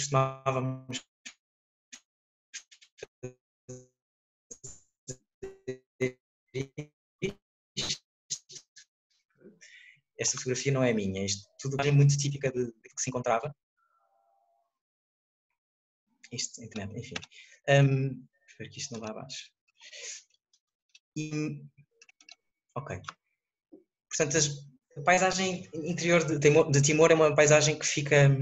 costumávamos esta fotografia não é minha, isto tudo é muito típica de que se encontrava. Isto, internet, enfim. Espero que isto não vá abaixo. Ok. Portanto, a paisagem interior de Timor é uma paisagem que fica...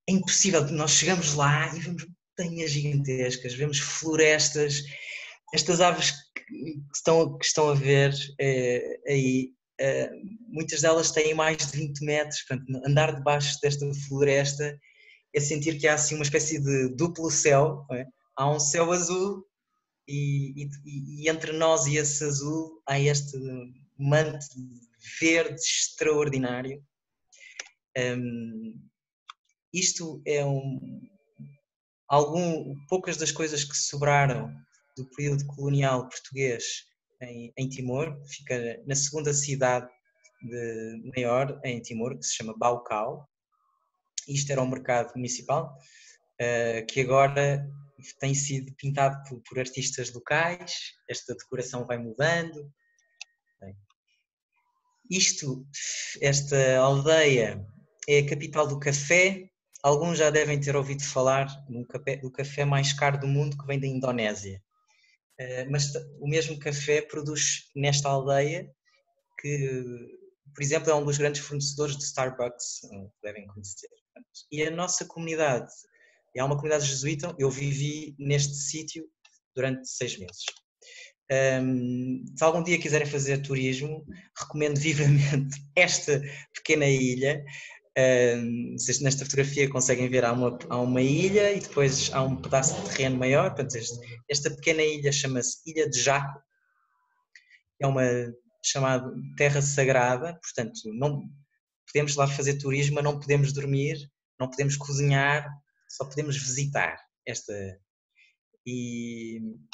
É impossível, nós chegamos lá e vemos montanhas gigantescas, vemos florestas, estas árvores que estão a ver aí, muitas delas têm mais de 20 metros, portanto, andar debaixo desta floresta é sentir que há assim uma espécie de duplo céu, não é? Há um céu azul e entre nós e esse azul há este manto verde extraordinário. Isto é poucas das coisas que sobraram do período colonial português em Timor. Fica na segunda cidade maior em Timor, que se chama Baucau. Isto era um mercado municipal que agora tem sido pintado por artistas locais. Esta decoração vai mudando. Esta aldeia é a capital do café. Alguns já devem ter ouvido falar do café mais caro do mundo, que vem da Indonésia. Mas o mesmo café produz nesta aldeia, que, por exemplo, é um dos grandes fornecedores de Starbucks, devem conhecer. E a nossa comunidade é uma comunidade jesuíta. Eu vivi neste sítio durante 6 meses. Se algum dia quiserem fazer turismo, recomendo vivamente esta pequena ilha. Vocês nesta fotografia conseguem ver há uma ilha e depois há um pedaço de terreno maior. Portanto, esta pequena ilha chama-se Ilha de Jaco. É uma chamada terra sagrada, portanto não podemos lá fazer turismo, mas não podemos dormir, não podemos cozinhar, só podemos visitar esta.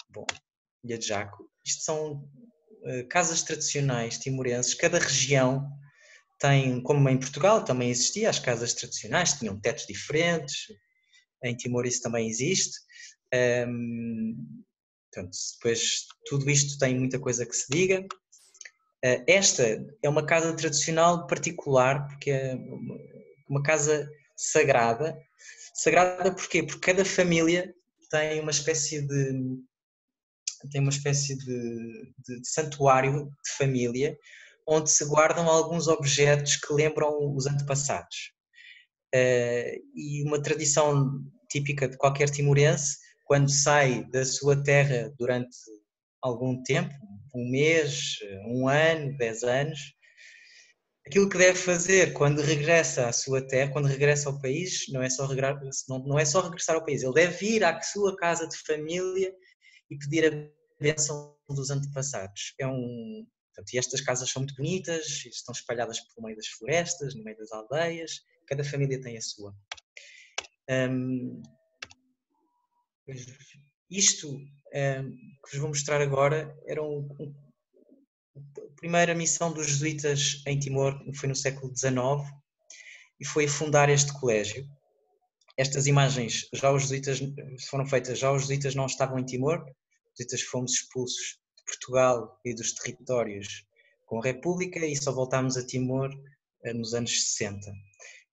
Bom, Ilha de Jaco. Isto são casas tradicionais timorenses. Cada região tem, como em Portugal também existia, as casas tradicionais tinham tetos diferentes. Em Timor isso também existe. Portanto, depois tudo isto tem muita coisa que se diga. Esta é uma casa tradicional particular, porque é uma casa sagrada. Sagrada porquê? Porque cada família tem uma espécie de santuário de família, onde se guardam alguns objetos que lembram os antepassados. E uma tradição típica de qualquer timorense, quando sai da sua terra durante algum tempo, 1 mês, 1 ano, 10 anos, aquilo que deve fazer quando regressa à sua terra, quando regressa ao país, não é só regressar ao país, ele deve ir à sua casa de família e pedir a bênção dos antepassados. Portanto, e estas casas são muito bonitas, estão espalhadas pelo meio das florestas, no meio das aldeias, cada família tem a sua. Isto que vos vou mostrar agora era a primeira missão dos jesuítas em Timor, foi no século XIX, e foi fundar este colégio. Estas imagens os jesuítas não estavam em Timor, os jesuítas fomos expulsos de Portugal e dos territórios com a República e só voltámos a Timor nos anos 60.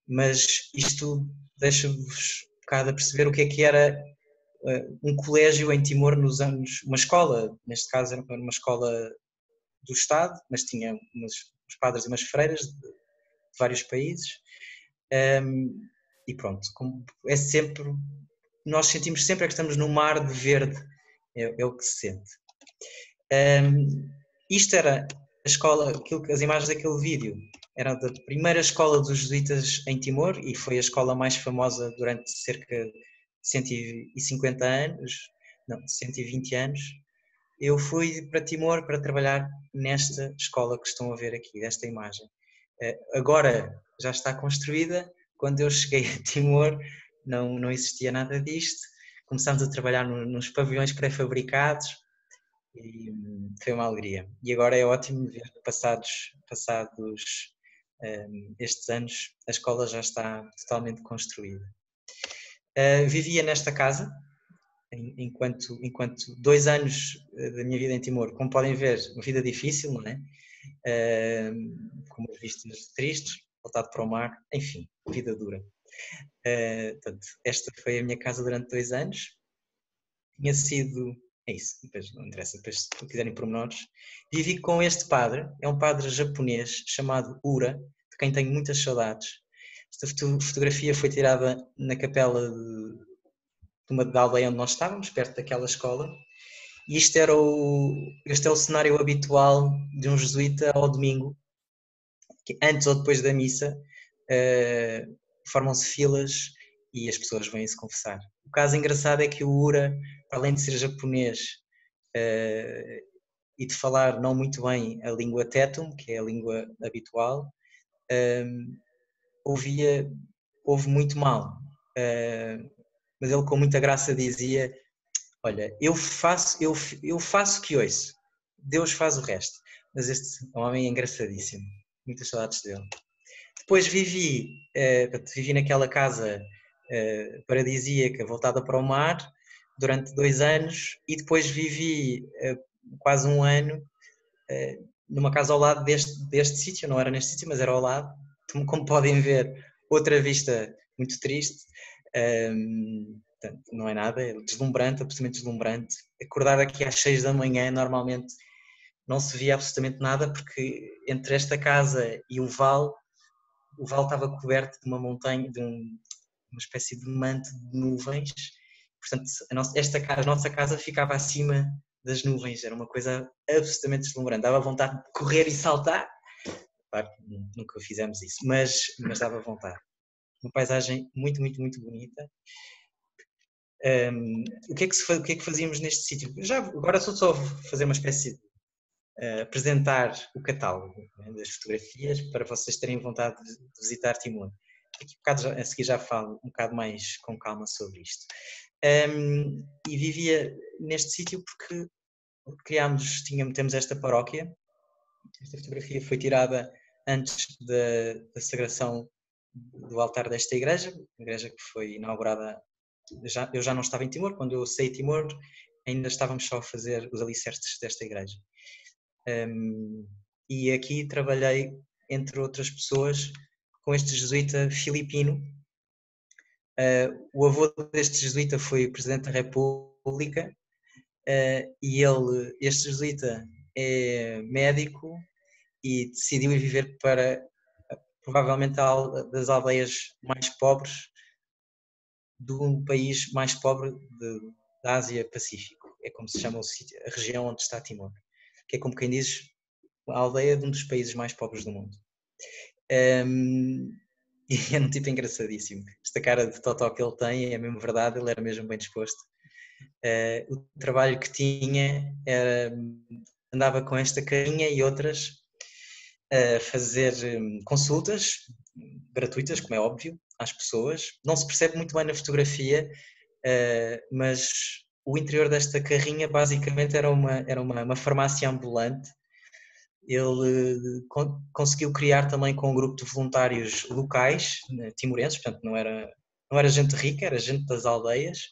Mas isto deixa-vos um bocado a perceber o que é que era um colégio em Timor nos anos, uma escola, neste caso era uma escola do Estado, mas tinha uns padres e umas freiras de vários países. E pronto, é sempre, nós sentimos sempre que estamos num mar de verde, é o que se sente. Isto era a escola, as imagens daquele vídeo eram da primeira escola dos jesuítas em Timor e foi a escola mais famosa durante cerca de 150 anos, não, 120 anos. Eu fui para Timor para trabalhar nesta escola que estão a ver aqui, desta imagem. Agora já está construída. Quando eu cheguei a Timor não existia nada disto. Começámos a trabalhar nos pavilhões pré-fabricados e foi uma alegria. E agora é ótimo ver que passados estes anos a escola já está totalmente construída. Vivia nesta casa, enquanto 2 anos da minha vida em Timor, como podem ver, uma vida difícil, não é? Com umas vistas tristes, voltado para o mar, enfim, vida dura. Portanto, esta foi a minha casa durante 2 anos. Tinha sido, é isso, depois não interessa, depois se quiserem pormenores. Vivi com este padre, é um padre japonês chamado Ura, de quem tenho muitas saudades. Esta fotografia foi tirada na capela de uma da aldeia onde nós estávamos, perto daquela escola, e este é o cenário habitual de um jesuíta ao domingo, que antes ou depois da missa formam-se filas e as pessoas vêm-se confessar. O caso engraçado é que o Ura, além de ser japonês e de falar não muito bem a língua Tetum, que é a língua habitual, ouve muito mal. Mas ele com muita graça dizia: olha, eu faço o que ouço, Deus faz o resto. Mas este homem é engraçadíssimo, muitas saudades dele. Depois vivi naquela casa paradisíaca voltada para o mar durante 2 anos e depois vivi quase um ano numa casa ao lado deste sítio, não era neste sítio, mas era ao lado. Como podem ver, outra vista muito triste. Portanto, não é nada, é deslumbrante, absolutamente deslumbrante. Acordar aqui às 6 da manhã, normalmente não se via absolutamente nada, porque entre esta casa e o vale estava coberto de uma montanha, uma espécie de manto de nuvens. Portanto, a nossa casa ficava acima das nuvens, era uma coisa absolutamente deslumbrante. Dava vontade de correr e saltar. Claro, nunca fizemos isso, mas dava vontade. Uma paisagem muito, muito, muito bonita. O que é que fazíamos neste sítio? Agora só fazer uma espécie de apresentar o catálogo, né, das fotografias para vocês terem vontade de visitar Timor. Aqui a seguir já falo um bocado mais com calma sobre isto. E vivia neste sítio porque temos esta paróquia. Esta fotografia foi tirada antes da sagração do altar desta igreja, a igreja que foi inaugurada. Eu já não estava em Timor, quando eu saí de Timor ainda estávamos só a fazer os alicerces desta igreja. E aqui trabalhei, entre outras pessoas, com este jesuíta filipino. O avô deste jesuíta foi o Presidente da República e este jesuíta é médico e decidiu ir viver para provavelmente das aldeias mais pobres do país mais pobre da Ásia Pacífico. É como se chama a região onde está Timor, que é como quem diz a aldeia de um dos países mais pobres do mundo. E é um tipo engraçadíssimo. Esta cara de totó que ele tem é mesmo verdade, ele era mesmo bem disposto. O trabalho que tinha andava com esta carinha e outras a fazer consultas gratuitas, como é óbvio, às pessoas. Não se percebe muito bem na fotografia, mas o interior desta carrinha basicamente era uma farmácia ambulante. Ele conseguiu criar também com um grupo de voluntários locais, timorenses, portanto não era gente rica, era gente das aldeias,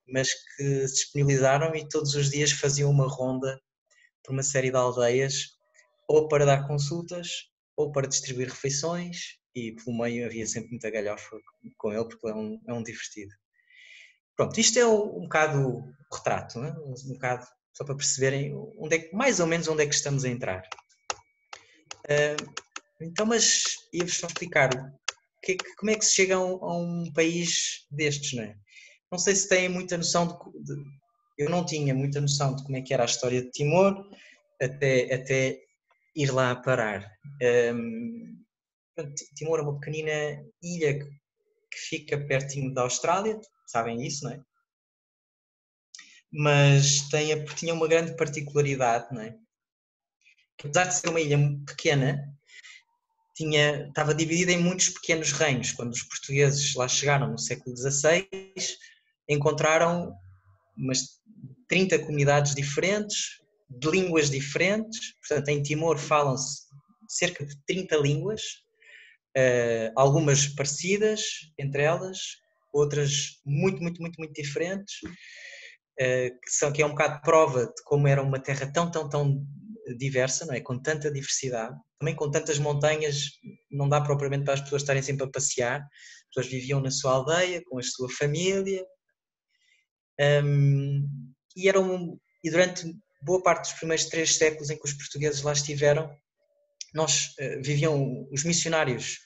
mas que se disponibilizaram e todos os dias faziam uma ronda por uma série de aldeias, ou para dar consultas, ou para distribuir refeições, e pelo meio havia sempre muita galhofa com ele, porque ele é um divertido. Pronto, isto é um bocado o retrato, não é? Um bocado só para perceberem mais ou menos onde é que estamos a entrar. Então, mas ia-vos só explicar como é que se chega a um país destes, não é? Não sei se têm muita noção eu não tinha muita noção de como é que era a história de Timor até ir lá parar. Timor é uma pequenina ilha que fica pertinho da Austrália, sabem isso, não é? Mas tinha uma grande particularidade, não é? Que, apesar de ser uma ilha pequena, estava dividida em muitos pequenos reinos. Quando os portugueses lá chegaram no século XVI, encontraram umas 30 comunidades diferentes, de línguas diferentes. Portanto, em Timor falam-se cerca de 30 línguas, algumas parecidas entre elas, outras muito, muito, muito, muito diferentes, que é um bocado prova de como era uma terra tão, tão, tão diversa, não é? Com tanta diversidade, também com tantas montanhas, não dá propriamente para as pessoas estarem sempre a passear, as pessoas viviam na sua aldeia, com a sua família, e durante boa parte dos primeiros 3 séculos em que os portugueses lá estiveram, viviam os missionários,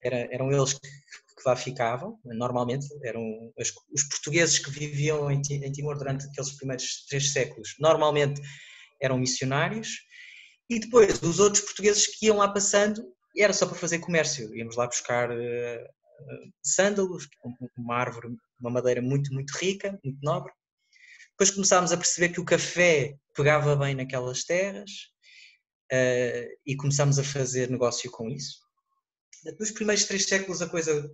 eram eles que lá ficavam, normalmente, eram os portugueses que viviam em Timor durante aqueles primeiros 3 séculos, normalmente eram missionários, e depois os outros portugueses que iam lá passando, era só para fazer comércio, íamos lá buscar sândalos, uma árvore, uma madeira muito, muito rica, muito nobre. Depois começámos a perceber que o café pegava bem naquelas terras, e começámos a fazer negócio com isso. Nos primeiros 3 séculos a coisa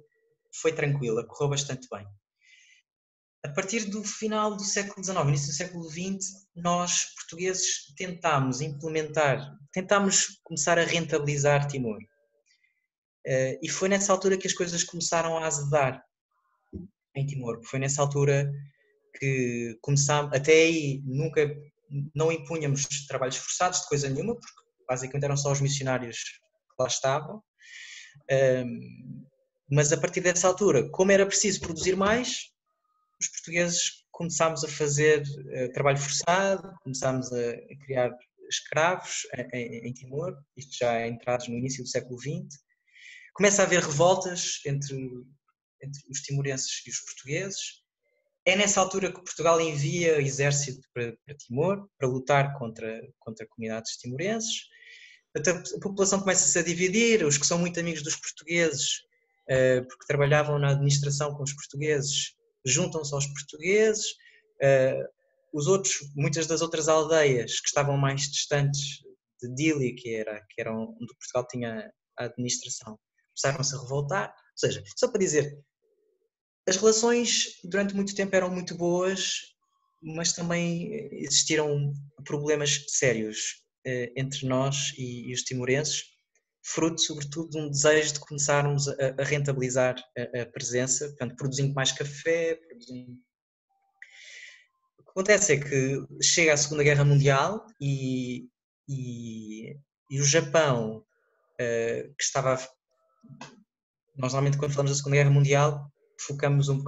foi tranquila, correu bastante bem. A partir do final do século XIX, início do século XX, nós, portugueses, tentámos começar a rentabilizar Timor. E foi nessa altura que as coisas começaram a azedar em Timor. Foi nessa altura que começámos, até aí nunca, não impunhamos trabalhos forçados de coisa nenhuma, porque basicamente eram só os missionários que lá estavam. Mas a partir dessa altura, como era preciso produzir mais, os portugueses começámos a fazer trabalho forçado, começámos a criar escravos em Timor, isto já entrados no início do século XX. Começa a haver revoltas entre os timorenses e os portugueses. É nessa altura que Portugal envia exército para Timor, para lutar contra comunidades timorenses. A população começa-se a dividir, os que são muito amigos dos portugueses, porque trabalhavam na administração com os portugueses, juntam-se aos portugueses. Os outros, muitas das outras aldeias que estavam mais distantes de Dili, que era onde Portugal tinha a administração, começaram-se a revoltar. Ou seja, só para dizer, as relações durante muito tempo eram muito boas, mas também existiram problemas sérios entre nós e os timorenses, fruto sobretudo de um desejo de começarmos a rentabilizar a presença, portanto, produzindo mais café, O que acontece é que chega a Segunda Guerra Mundial e o Japão, que estava... Nós normalmente quando falamos da Segunda Guerra Mundial focamos um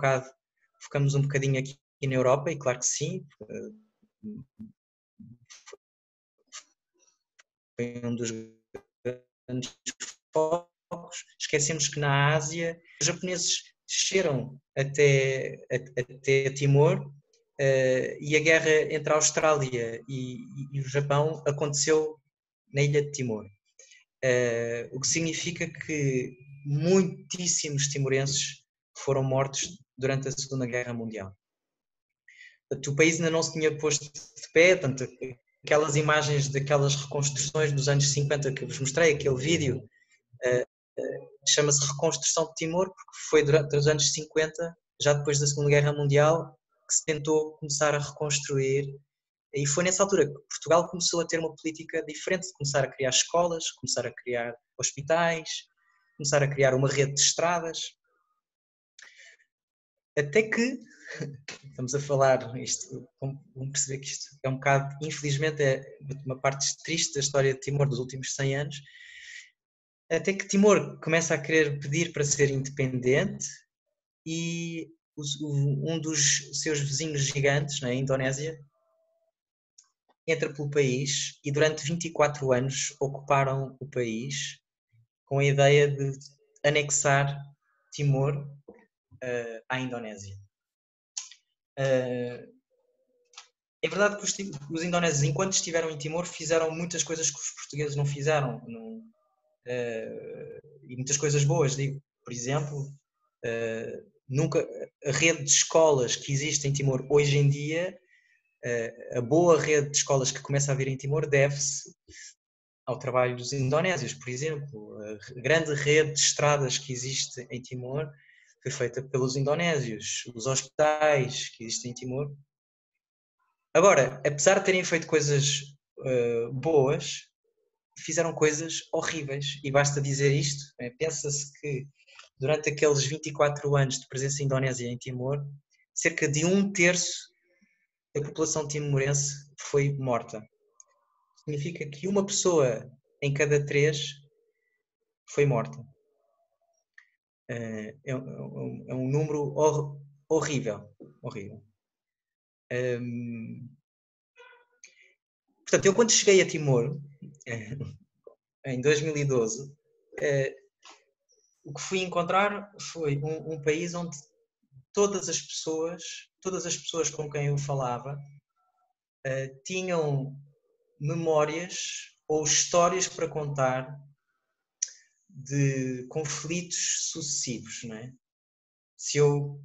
bocadinho aqui na Europa, e claro que sim, foi um dos grandes focos. Esquecemos que na Ásia os japoneses desceram até Timor, e a guerra entre a Austrália e o Japão aconteceu na ilha de Timor, o que significa que muitíssimos timorenses foram mortos durante a Segunda Guerra Mundial. O país ainda não se tinha posto de pé, tanto aquelas imagens daquelas reconstruções dos anos 50 que vos mostrei, aquele vídeo, chama-se Reconstrução de Timor, porque foi durante os anos 50, já depois da Segunda Guerra Mundial, que se tentou começar a reconstruir, e foi nessa altura que Portugal começou a ter uma política diferente, de começar a criar escolas, começar a criar hospitais, começar a criar uma rede de estradas, até que, estamos a falar, vamos perceber que isto é um bocado, infelizmente, é uma parte triste da história de Timor dos últimos 100 anos, até que Timor começa a querer pedir para ser independente e um dos seus vizinhos gigantes, na Indonésia, entra pelo país e durante 24 anos ocuparam o país com a ideia de anexar Timor à Indonésia. É verdade que os indonésios, enquanto estiveram em Timor, fizeram muitas coisas que os portugueses não fizeram, e muitas coisas boas, digo, por exemplo, a rede de escolas que existe em Timor hoje em dia, a boa rede de escolas que começa a vir em Timor deve-se ao trabalho dos indonésios, por exemplo. A grande rede de estradas que existe em Timor foi feita pelos indonésios, os hospitais que existem em Timor. Agora, apesar de terem feito coisas boas, fizeram coisas horríveis, e basta dizer isto. Pensa-se que durante aqueles 24 anos de presença indonésia em Timor, cerca de 1/3 da população timorense foi morta. Significa que uma pessoa em cada 3 foi morta. É um número horrível. Horrível. Portanto, eu quando cheguei a Timor, em 2012, o que fui encontrar foi um país onde todas as pessoas com quem eu falava, tinham memórias ou histórias para contar de conflitos sucessivos, não é? Se eu,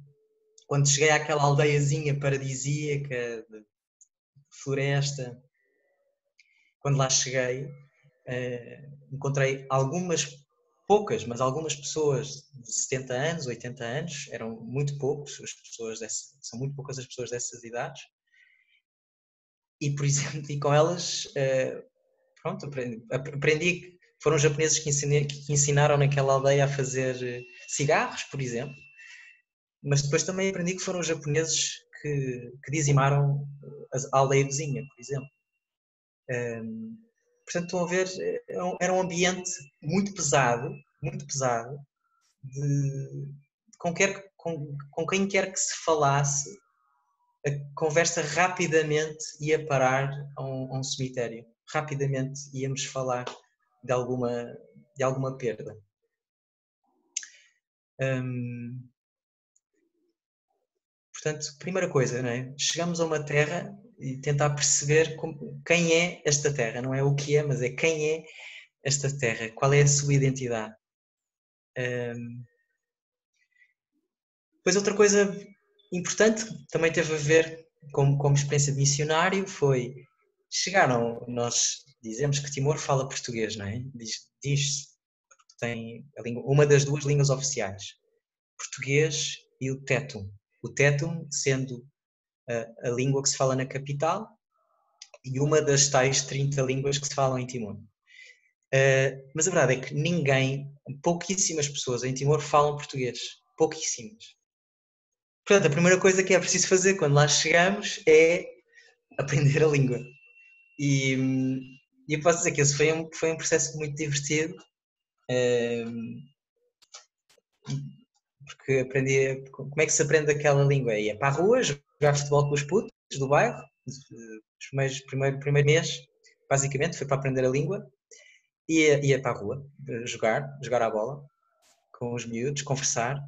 quando cheguei àquela aldeiazinha paradisíaca de floresta, quando lá cheguei, encontrei poucas, mas algumas pessoas de 70 anos, 80 anos, eram muito poucos, são muito poucas as pessoas dessas idades, e por exemplo, e com elas, pronto, aprendi que foram os japoneses que ensinaram naquela aldeia a fazer cigarros, por exemplo, mas depois também aprendi que foram os japoneses que dizimaram a aldeia vizinha, por exemplo. Portanto, estão a ver, era um ambiente muito pesado com quem quer que se falasse, a conversa rapidamente ia parar a um cemitério. Rapidamente íamos falar de alguma perda. Portanto, primeira coisa, não é? Chegamos a uma terra e tentar perceber quem é esta terra. Não é o que é, mas é quem é esta terra. Qual é a sua identidade. Depois outra coisa importante, que também teve a ver como experiência de missionário, foi nós dizemos que Timor fala português, não é? Diz-se que tem uma das duas línguas oficiais, português e o Tetum. O Tetum sendo a língua que se fala na capital e uma das tais 30 línguas que se falam em Timor. Mas a verdade é que pouquíssimas pessoas em Timor falam português. Pouquíssimas. Portanto, a primeira coisa que é preciso fazer quando lá chegamos é aprender a língua. E eu posso dizer que esse foi um processo muito divertido, porque aprendi como é que se aprende aquela língua. Ia para a rua, jogar futebol com os putos do bairro, primeiro mês, basicamente, foi para aprender a língua. Ia para a rua, jogar à bola com os miúdos, conversar,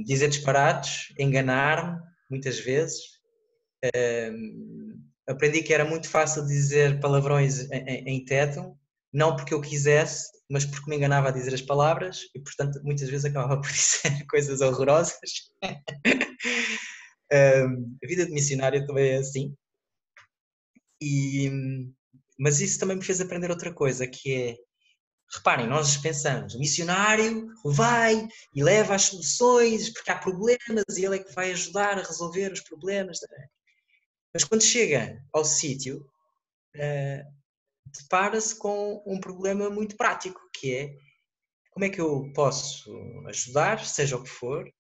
dizer disparates, enganar-me, muitas vezes. Aprendi que era muito fácil dizer palavrões em Tetum, não porque eu quisesse, mas porque me enganava a dizer as palavras e, portanto, muitas vezes acabava por dizer coisas horrorosas. A vida de missionário também é assim. Mas isso também me fez aprender outra coisa, que é, reparem, nós pensamos, o missionário vai e leva as soluções porque há problemas e ele é que vai ajudar a resolver os problemas. Mas quando chega ao sítio, depara-se com um problema muito prático, que é como é que eu posso ajudar, seja o que for,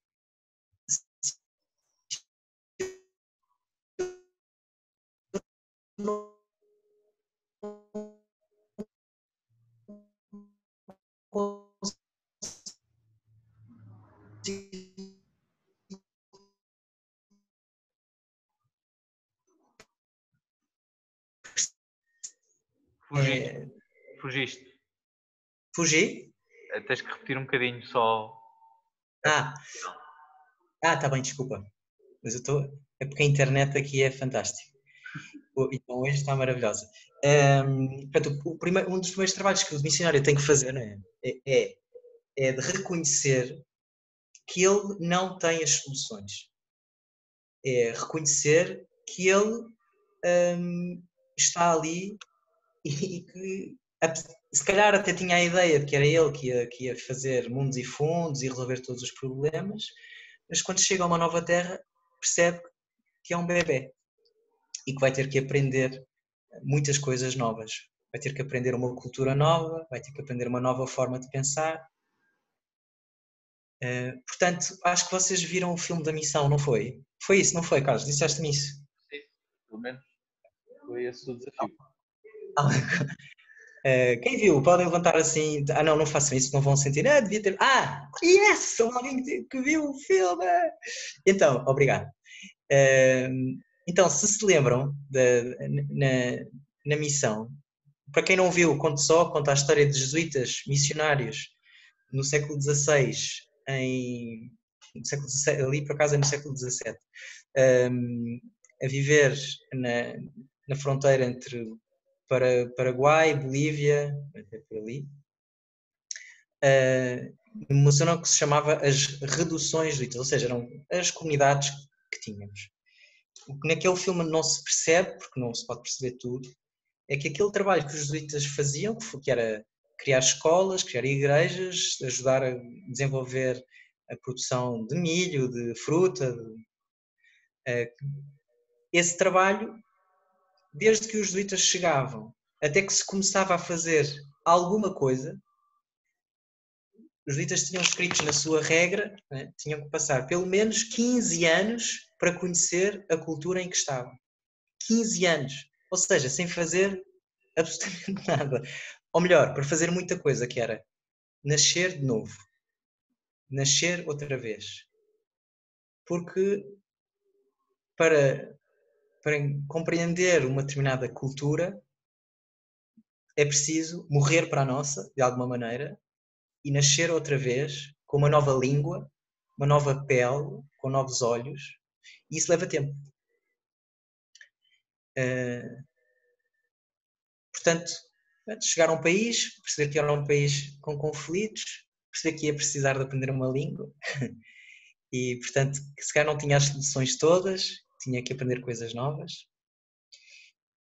Fugiste. Fugi? Tens que repetir um bocadinho só. Tá bem, desculpa. Mas é porque a internet aqui é fantástica. Então hoje está maravilhosa. Portanto, um dos primeiros trabalhos que o missionário tem que fazer, não é de reconhecer que ele não tem as soluções. É reconhecer que ele está ali e que se calhar até tinha a ideia de que era ele que ia fazer mundos e fundos e resolver todos os problemas, mas quando chega a uma nova terra percebe que é um bebé e que vai ter que aprender muitas coisas novas. Vai ter que aprender uma cultura nova, vai ter que aprender uma nova forma de pensar. Portanto, acho que vocês viram o filme da Missão, não foi? Foi isso, não foi, Carlos? Disseste-me isso? Sim, pelo menos foi esse o desafio. Quem viu? Podem levantar assim. Não, não façam isso, não vão sentir. Devia ter. Yes! Houve alguém que viu o filme! Então, obrigado. Então, se lembram na missão, para quem não viu, conta a história de jesuítas missionários no século XVI, no século XVII, ali por acaso é no século XVII, a viver na fronteira entre Paraguai, Bolívia, até por ali, numa zona que se chamava as reduções jesuítas, ou seja, eram as comunidades que tínhamos. O que naquele filme não se percebe, porque não se pode perceber tudo, é que aquele trabalho que os jesuítas faziam, que era criar escolas, criar igrejas, ajudar a desenvolver a produção de milho, de fruta, esse trabalho, desde que os jesuítas chegavam até que se começava a fazer alguma coisa, os jesuítas tinham escritos na sua regra, né, tinham que passar pelo menos 15 anos para conhecer a cultura em que estavam. 15 anos. Ou seja, sem fazer absolutamente nada. Ou melhor, para fazer muita coisa, que era nascer de novo. Nascer outra vez. Porque para compreender uma determinada cultura é preciso morrer para a nossa, de alguma maneira, e nascer outra vez com uma nova língua, uma nova pele, com novos olhos. E isso leva tempo. Portanto, chegar a um país, perceber que era um país com conflitos, perceber que ia precisar de aprender uma língua e, portanto, que se calhar não tinha as soluções todas, tinha que aprender coisas novas.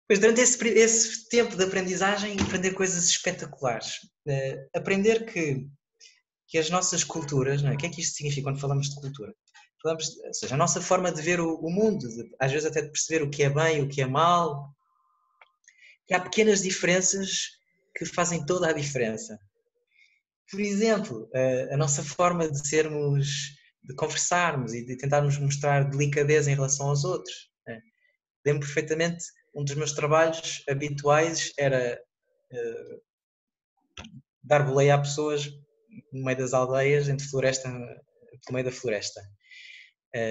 Pois durante esse tempo de aprendizagem, aprender coisas espetaculares. Aprender que as nossas culturas, não é? O que é que isto significa quando falamos de cultura? Ou seja, a nossa forma de ver o mundo, às vezes até de perceber o que é bem, o que é mal, que há pequenas diferenças que fazem toda a diferença. Por exemplo, a nossa forma de sermos, de conversarmos e de tentarmos mostrar delicadeza em relação aos outros. Lembro perfeitamente, um dos meus trabalhos habituais era dar boleia a pessoas no meio das aldeias, entre floresta, pelo meio da floresta.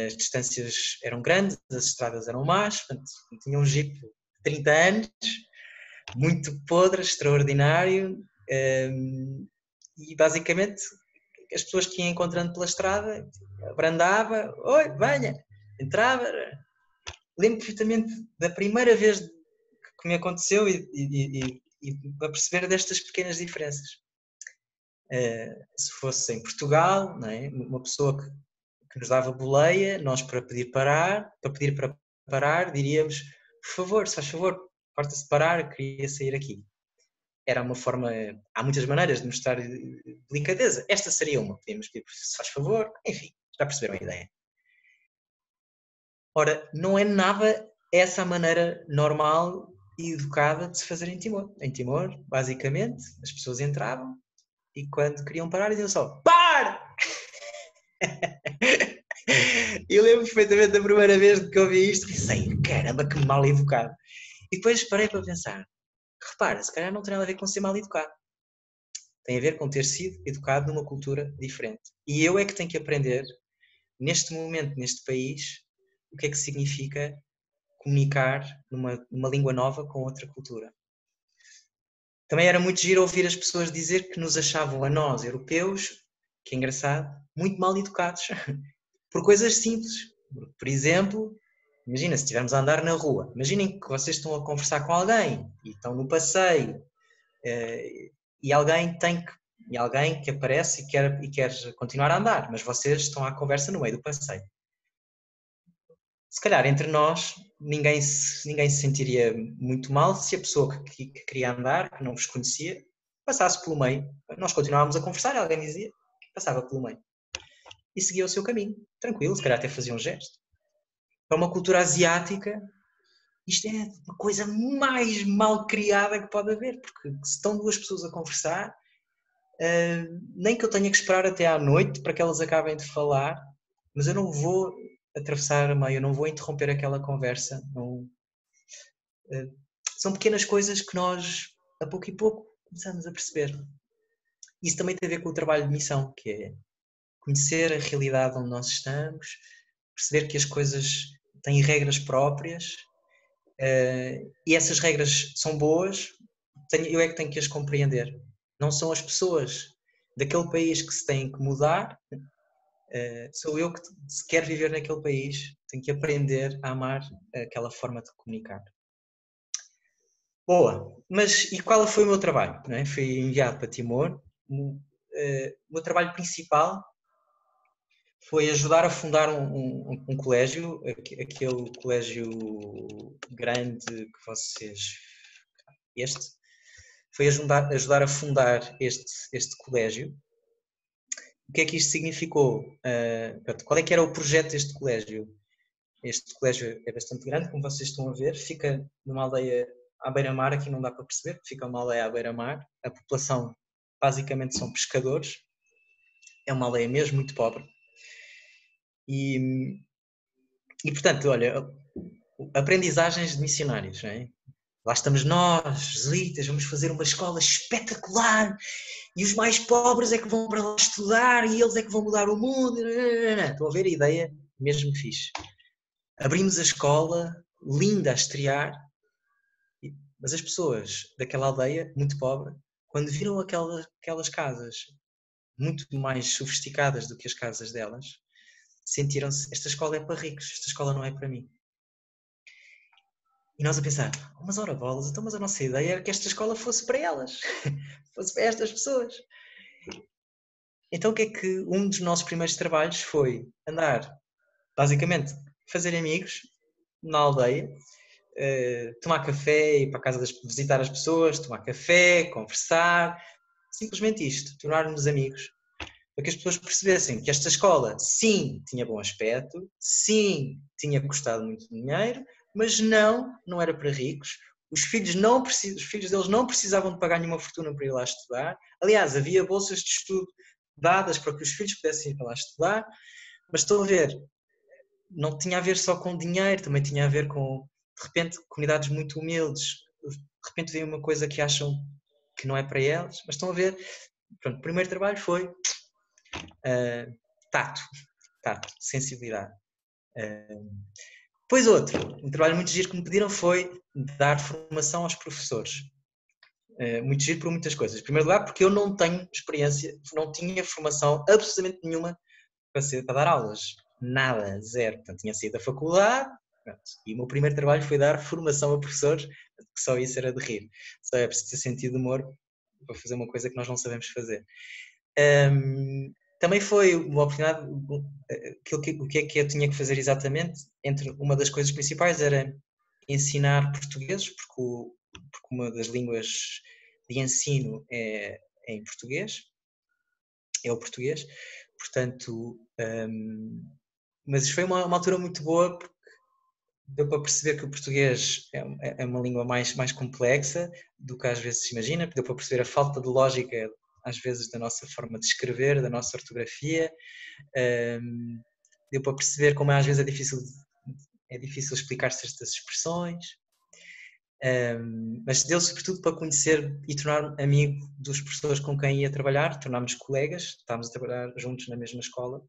As distâncias eram grandes, as estradas eram más, portanto, tinha um jeep de 30 anos, muito podre, extraordinário, e basicamente as pessoas que iam encontrando pela estrada, abrandava, oi, venha, entrava. Lembro perfeitamente da primeira vez que me aconteceu e a perceber destas pequenas diferenças. Se fosse em Portugal, não é? Uma pessoa que nos dava boleia, nós para pedir para parar, diríamos, por favor, se faz favor, importa-se de parar, queria sair aqui. Era uma forma, há muitas maneiras de mostrar delicadeza. Esta seria uma, podíamos pedir, se faz favor, enfim, já perceberam a ideia. Ora, não é nada essa a maneira normal e educada de se fazer em Timor. Em Timor, basicamente, as pessoas entravam e quando queriam parar diziam só, para! Eu lembro perfeitamente da primeira vez que ouvi isto, pensei, caramba, que mal educado. E depois parei para pensar, repara, se calhar não tem nada a ver com ser mal educado. Tem a ver com ter sido educado numa cultura diferente. E eu é que tenho que aprender, neste momento, neste país, o que é que significa comunicar numa língua nova com outra cultura. Também era muito giro ouvir as pessoas dizer que nos achavam a nós, europeus, que é engraçado, muito mal educados, por coisas simples. Por exemplo, imagina, se estivermos a andar na rua, imaginem que vocês estão a conversar com alguém e estão no passeio e alguém que aparece e quer continuar a andar, mas vocês estão à conversa no meio do passeio. Se calhar entre nós ninguém se sentiria muito mal se a pessoa que queria andar, que não vos conhecia, passasse pelo meio. Nós continuávamos a conversar, alguém dizia, passava pelo meio. E seguia o seu caminho, tranquilo, se calhar até fazia um gesto. Para uma cultura asiática, isto é a coisa mais mal criada que pode haver, porque se estão duas pessoas a conversar, nem que eu tenha que esperar até à noite para que elas acabem de falar, mas eu não vou atravessar a meio, eu não vou interromper aquela conversa. Não, são pequenas coisas que nós, a pouco e pouco, começamos a perceber. Isso também tem a ver com o trabalho de missão, que é conhecer a realidade onde nós estamos, perceber que as coisas têm regras próprias, e essas regras são boas, eu é que tenho que as compreender. Não são as pessoas daquele país que se têm que mudar, sou eu que, se quero viver naquele país, tenho que aprender a amar aquela forma de comunicar. Boa, mas e qual foi o meu trabalho? Não é? Fui enviado para Timor. O meu trabalho principal foi ajudar a fundar um colégio, aquele colégio grande que vocês... foi ajudar a fundar este colégio. O que é que isto significou? Qual é que era o projeto deste colégio? Este colégio é bastante grande, como vocês estão a ver, fica numa aldeia à beira-mar, aqui não dá para perceber, fica uma aldeia à beira-mar, a população basicamente são pescadores, é uma aldeia mesmo muito pobre. E portanto, olha, aprendizagens de missionários, não é? Lá estamos nós, jesuítas, vamos fazer uma escola espetacular e os mais pobres é que vão para lá estudar e eles é que vão mudar o mundo. Estão a ver a ideia? Mesmo fixe. Abrimos a escola, linda a estrear, mas as pessoas daquela aldeia, muito pobre, quando viram aquelas casas muito mais sofisticadas do que as casas delas, sentiram-se, esta escola é para ricos, esta escola não é para mim. E nós a pensar, mas ora bolas, então, mas a nossa ideia era que esta escola fosse para elas, fosse para estas pessoas. Então o que é que um dos nossos primeiros trabalhos foi andar, basicamente, fazer amigos na aldeia, tomar café, ir para a casa visitar as pessoas, tomar café, conversar, simplesmente isto, tornar-nos amigos, para que as pessoas percebessem que esta escola, sim, tinha bom aspecto, sim, tinha custado muito dinheiro, mas não era para ricos. Os filhos deles não precisavam de pagar nenhuma fortuna para ir lá estudar. Aliás, havia bolsas de estudo dadas para que os filhos pudessem ir para lá estudar. Mas estão a ver, não tinha a ver só com dinheiro, também tinha a ver com, de repente, comunidades muito humildes. De repente vem uma coisa que acham que não é para elas, mas estão a ver. Pronto, o primeiro trabalho foi tato, sensibilidade. Depois outro, um trabalho muito giro que me pediram foi dar formação aos professores. Muito giro por muitas coisas. Em primeiro lugar, porque eu não tenho experiência, não tinha formação absolutamente nenhuma para dar aulas. Nada, zero. Portanto, tinha saído da faculdade, pronto. E o meu primeiro trabalho foi dar formação a professores, que só isso era de rir. Só é preciso ter sentido de humor para fazer uma coisa que nós não sabemos fazer. Também foi uma oportunidade, o que é que eu tinha que fazer exatamente? Uma das coisas principais era ensinar português, porque uma das línguas de ensino é em português, é o português, portanto, mas foi uma altura muito boa, porque deu para perceber que o português é uma língua mais complexa do que às vezes se imagina, deu para perceber a falta de lógica às vezes da nossa forma de escrever, da nossa ortografia, deu para perceber como às vezes é difícil explicar certas expressões, mas deu sobretudo para conhecer e tornar-me amigo dos professores com quem ia trabalhar, tornámos colegas, estávamos a trabalhar juntos na mesma escola.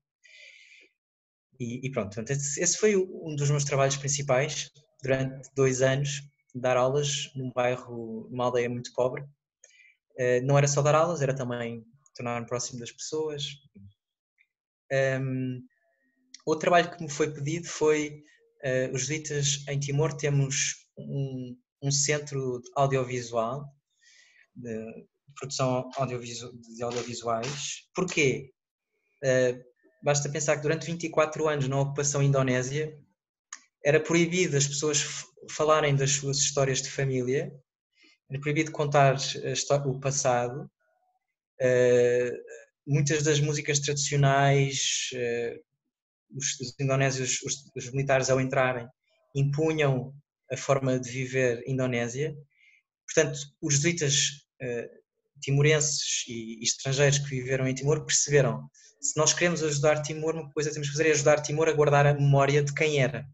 E pronto, esse foi um dos meus trabalhos principais durante 2 anos, dar aulas num bairro, numa aldeia muito pobre. Não era só dar aulas, era também tornar-me próximo das pessoas. Outro trabalho que me foi pedido foi, os jesuítas em Timor temos um centro audiovisual, de produção de audiovisuais. Porquê? Basta pensar que durante 24 anos na ocupação indonésia era proibido as pessoas falarem das suas histórias de família, era proibido contar o passado. Muitas das músicas tradicionais, os indonésios, os militares ao entrarem, impunham a forma de viver indonésia. Portanto, os jesuítas timorenses e estrangeiros que viveram em Timor perceberam, se nós queremos ajudar Timor, uma coisa que temos que fazer é ajudar Timor a guardar a memória de quem era.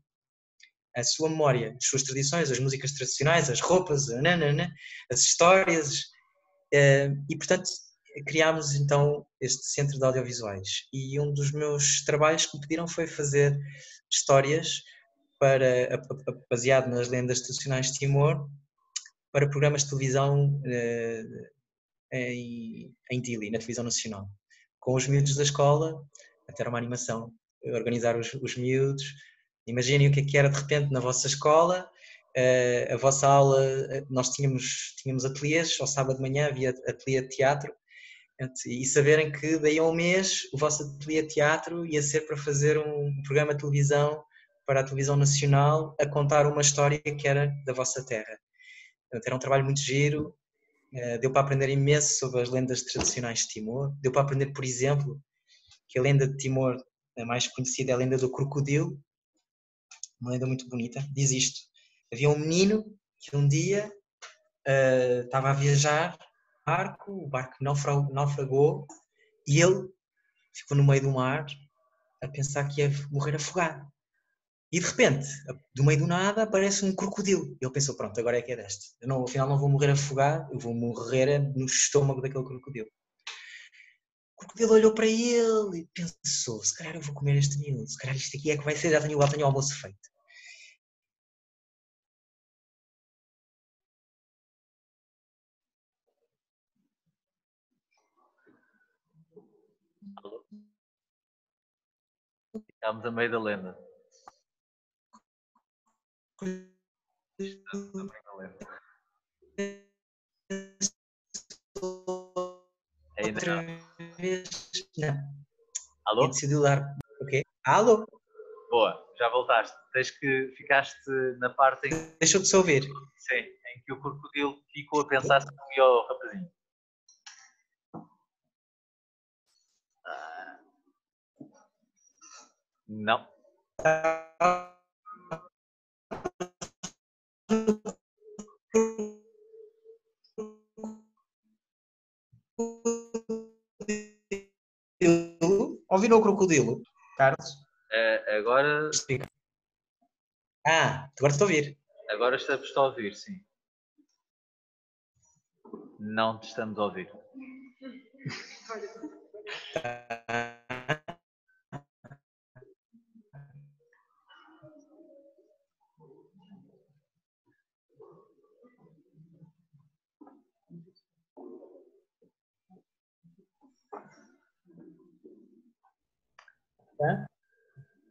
A sua memória, as suas tradições, as músicas tradicionais, as roupas, as histórias. E, portanto, criámos então este centro de audiovisuais. E um dos meus trabalhos que me pediram foi fazer histórias baseado nas lendas tradicionais de Timor, para programas de televisão em Dili, na televisão nacional. Com os miúdos da escola, até era uma animação, organizar os miúdos. Imaginem o que era de repente na vossa escola, a vossa aula, nós tínhamos ateliês, ao sábado de manhã havia ateliê de teatro, e saberem que daí a um mês o vosso ateliê de teatro ia ser para fazer um programa de televisão para a televisão nacional a contar uma história que era da vossa terra. Portanto, era um trabalho muito giro, deu para aprender imenso sobre as lendas tradicionais de Timor, deu para aprender, por exemplo, que a lenda de Timor, a mais conhecida é a lenda do crocodilo, uma lenda muito bonita, diz isto: havia um menino que um dia estava a viajar o barco naufragou e ele ficou no meio do mar a pensar que ia morrer afogado. E de repente, do meio do nada, aparece um crocodilo. E ele pensou, pronto, agora é que é deste. Afinal não vou morrer afogado, eu vou morrer no estômago daquele crocodilo. O crocodilo olhou para ele e pensou, se calhar eu vou comer este miúdo, se calhar isto aqui é que vai ser, já tenho o almoço feito. Estamos a meio da lenda. Estamos a meio da lenda. Ainda não. Não. Alô? E decidiu dar... Ok. Alô? Boa, já voltaste. Ficaste na parte em que... Deixou-te ouvir. Sim, em que o crocodilo ficou a pensar se não ia ao rapazinho. Não. Ouviram o crocodilo, Carlos? Agora agora estou a ouvir. Agora estamos a ouvir, sim. Não te estamos a ouvir. Tá?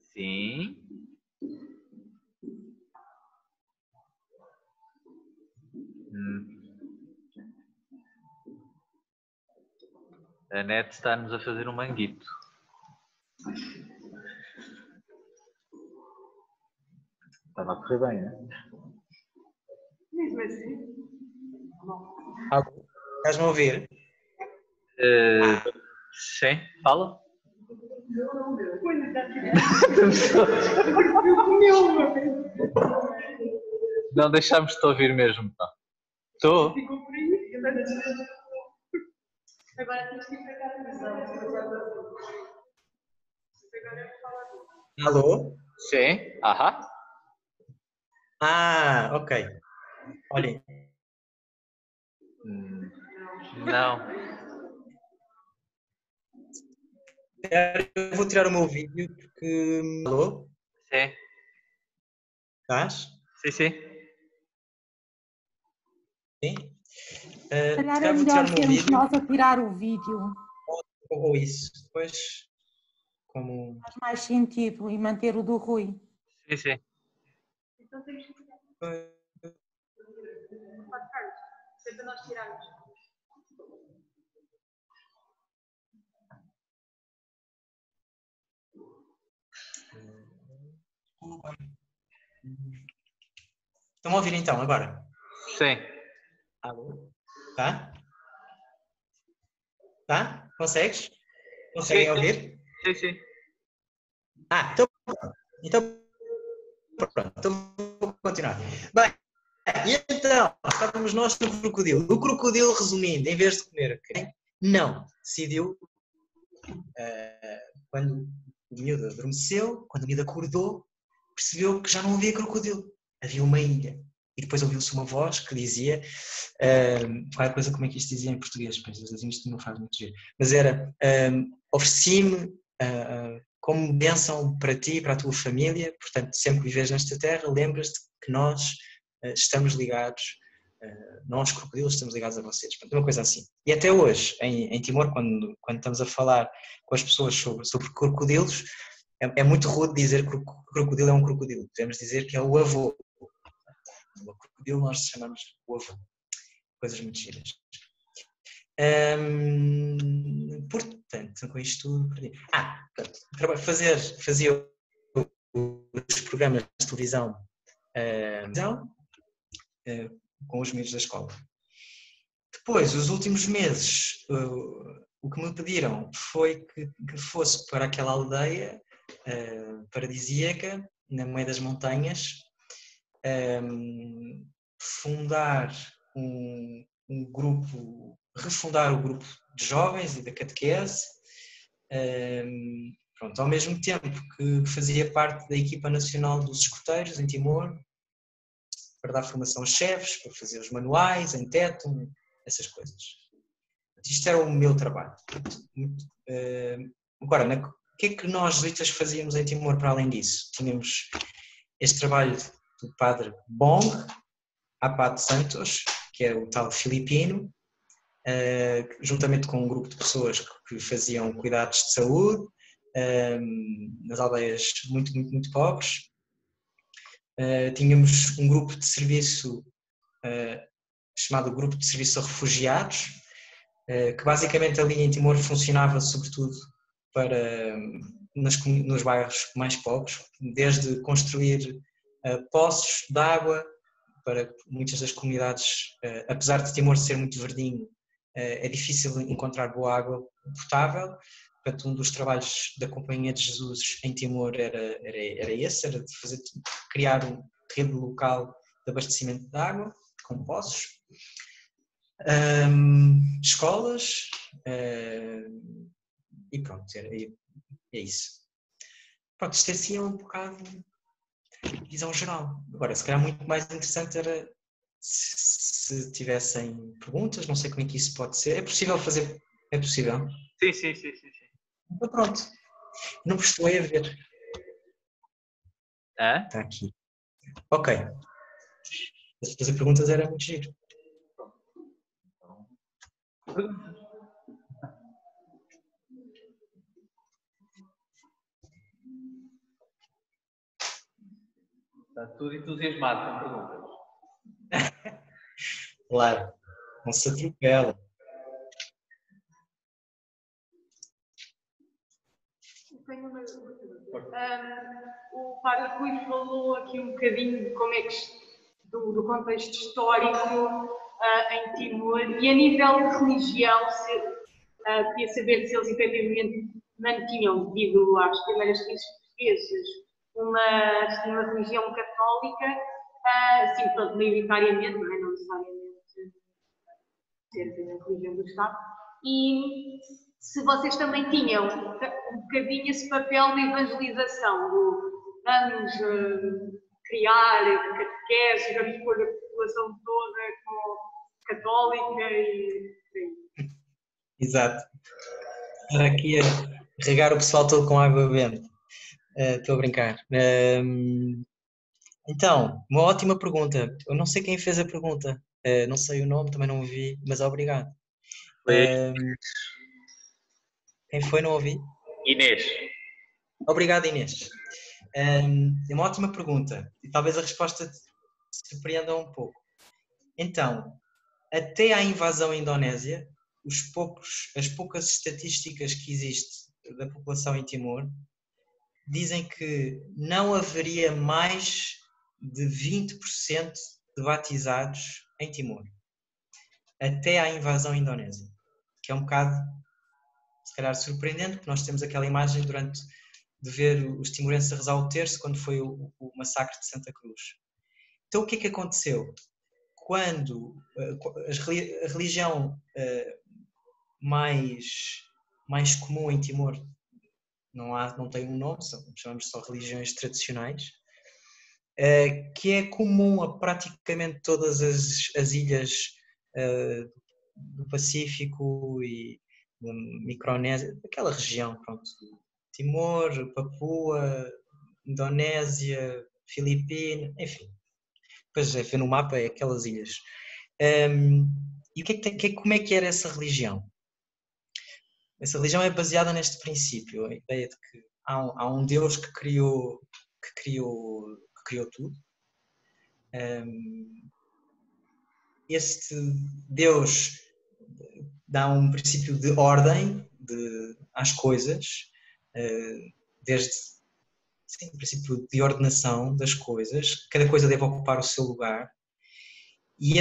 Sim. A net está-nos a fazer um manguito. Estava a correr bem, não é? Estás-me a ouvir? Sim, fala. Não deixámos de te ouvir mesmo, tá? Estou? Agora tens que ir para casa. Alô? Sim, aham. Ok. Olhem. Não. Eu vou tirar o meu vídeo porque... Alô? Sim. Estás? Sim, sim. Sim? Se calhar é melhor sermos nós a tirar o vídeo. Ou isso. Depois, como... Faz mais sentido e manter o do Rui. Sim, sim. Então temos que tirar. Pode, Carlos. Sempre nós tirarmos. Estão a ouvir então agora? Sim. Alô? Tá? Tá? Consegues? Conseguem Sim, ouvir? Sim, sim. Então pronto. Então vou continuar. Bem, e então não, estávamos nós no crocodilo. O crocodilo, resumindo, em vez de comer a quem, não, decidiu, quando o miúdo adormeceu, quando o miúdo acordou, percebeu que já não havia crocodilo, havia uma ilha. E depois ouviu-se uma voz que dizia, qualquer coisa, como é que isto dizia em português, pois isto não faz muito giro, mas era, ofereci-me como bênção para ti e para a tua família, portanto, sempre que viveres nesta terra, lembras-te que nós estamos ligados, nós crocodilos estamos ligados a vocês, portanto, uma coisa assim. E até hoje, em Timor, quando estamos a falar com as pessoas sobre crocodilos, é muito rude dizer que o crocodilo é um crocodilo, devemos dizer que é o avô. O crocodilo nós chamamos o avô. Coisas muito giras. Portanto, com isto tudo... Fazia os programas de televisão com os miúdos da escola. Depois, os últimos meses, o que me pediram foi que fosse para aquela aldeia paradisíaca, no meio das montanhas, fundar um grupo, refundar o grupo de jovens e da catequese, ao mesmo tempo que fazia parte da equipa nacional dos escoteiros em Timor, para dar formação aos chefes, para fazer os manuais em Tétum, essas coisas. Isto era o meu trabalho. Agora, o que é que nós jesuítas fazíamos em Timor para além disso? Tínhamos este trabalho do padre Bong, Apad Santos, que é o tal filipino, juntamente com um grupo de pessoas que faziam cuidados de saúde nas aldeias muito, muito, muito pobres. Tínhamos um grupo de serviço chamado Grupo de Serviço a Refugiados, que basicamente ali em Timor funcionava sobretudo para nos bairros mais pobres, desde construir poços de água para muitas das comunidades, apesar de Timor ser muito verdinho, é difícil encontrar boa água potável. Portanto, um dos trabalhos da Companhia de Jesus em Timor era esse, era de criar um rede local de abastecimento de água, com poços, escolas, e pronto, é isso. Pronto, isto assim é um bocado visão geral. Agora, se calhar muito mais interessante era se tivessem perguntas, não sei como é que isso pode ser. É possível fazer? É possível? Sim. Então pronto, não estou a ver. Está aqui. Ok. Se fazer perguntas era muito giro. Está tudo entusiasmado com perguntas. Claro, não se atropela. Tenho uma o Padre Rui falou aqui um bocadinho de como é que do contexto histórico em Timor e a nível de religião, queria saber se eles efetivamente mantinham, devido às primeiras crises portuguesas, uma religião católica, sim, portanto, maioritariamente, não necessariamente ser a religião do Estado, e se vocês também tinham um bocadinho esse papel de evangelização, vamos criar catequese, vamos pôr a população toda católica e... Exato. Estar aqui a regar o pessoal todo com água benta. Estou a brincar. Então, uma ótima pergunta. Eu não sei quem fez a pergunta. Não sei o nome, também não ouvi, mas obrigado. Quem foi? Não ouvi. Inês. Obrigado, Inês. É uma ótima pergunta e talvez a resposta te surpreenda um pouco. Então, até à invasão à Indonésia, as poucas estatísticas que existem da população em Timor dizem que não haveria mais de 20% de batizados em Timor, até à invasão à Indonésia, que é um bocado, se calhar, surpreendente, porque nós temos aquela imagem de ver os timorenses a rezar o terço quando foi o massacre de Santa Cruz. Então, o que é que aconteceu? quando a religião mais comum em Timor não tem um nome, chamamos só religiões tradicionais, que é comum a praticamente todas as ilhas do Pacífico e da Micronésia, aquela região, pronto, Timor, Papua, Indonésia, Filipinas, enfim. Depois ver no mapa é aquelas ilhas. E como é que era essa religião? Essa religião é baseada neste princípio, a ideia de que há um Deus que criou tudo. Este Deus dá um princípio de ordem às coisas, desde o princípio de ordenação das coisas, cada coisa deve ocupar o seu lugar. E